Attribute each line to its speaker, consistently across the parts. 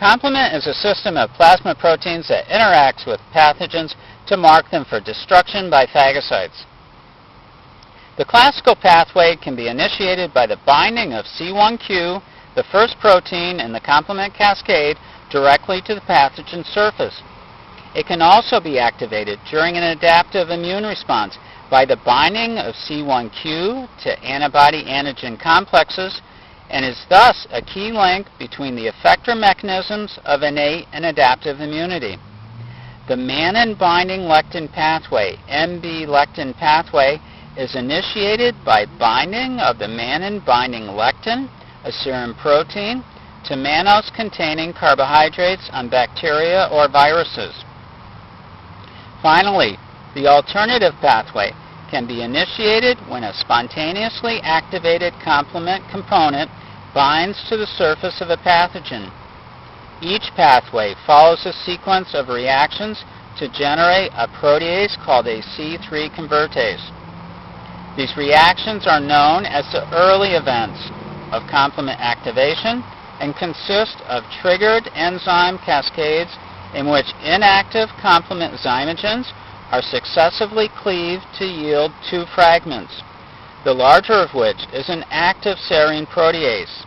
Speaker 1: Complement is a system of plasma proteins that interacts with pathogens to mark them for destruction by phagocytes. The classical pathway can be initiated by the binding of C1q, the first protein in the complement cascade, directly to the pathogen surface. It can also be activated during an adaptive immune response by the binding of C1q to antibody-antigen complexes, and is thus a key link between the effector mechanisms of innate and adaptive immunity. The mannan-binding lectin pathway, MB-lectin pathway, is initiated by binding of the mannan-binding lectin, a serum protein, to mannose-containing carbohydrates on bacteria or viruses. Finally, the alternative pathway can be initiated when a spontaneously activated complement component binds to the surface of a pathogen. Each pathway follows a sequence of reactions to generate a protease called a C3 convertase. These reactions are known as the early events of complement activation and consist of triggered enzyme cascades in which inactive complement zymogens are successively cleaved to yield two fragments, the larger of which is an active serine protease.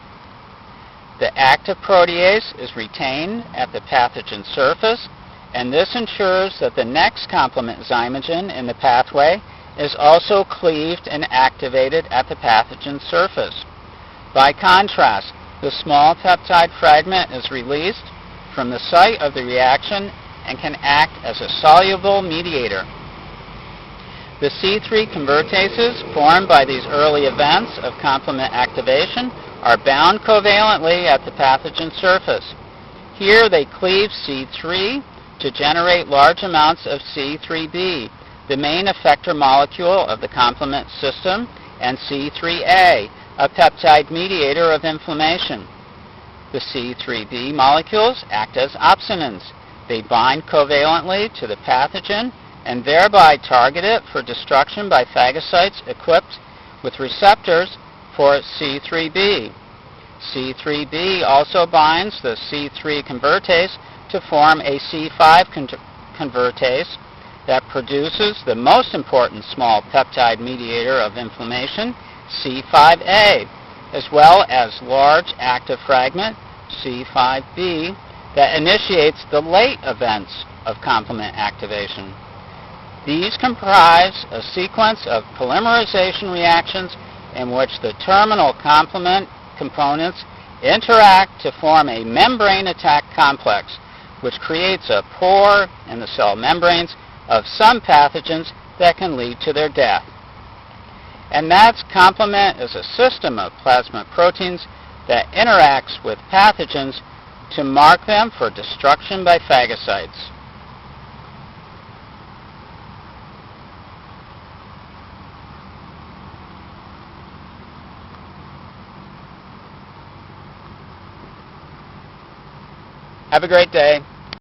Speaker 1: The active protease is retained at the pathogen surface, and this ensures that the next complement zymogen in the pathway is also cleaved and activated at the pathogen surface. By contrast, the small peptide fragment is released from the site of the reaction and can act as a soluble mediator. The C3 convertases formed by these early events of complement activation are bound covalently at the pathogen surface. Here they cleave C3 to generate large amounts of C3b, the main effector molecule of the complement system, and C3a, a peptide mediator of inflammation. The C3b molecules act as opsonins. They bind covalently to the pathogen and thereby target it for destruction by phagocytes equipped with receptors for C3b. C3b also binds the C3 convertase to form a C5 convertase that produces the most important small peptide mediator of inflammation, C5a, as well as large active fragment, C5b, that initiates the late events of complement activation. These comprise a sequence of polymerization reactions in which the terminal complement components interact to form a membrane attack complex, which creates a pore in the cell membranes of some pathogens that can lead to their death. And that's complement is a system of plasma proteins that interacts with pathogens to mark them for destruction by phagocytes. Have a great day.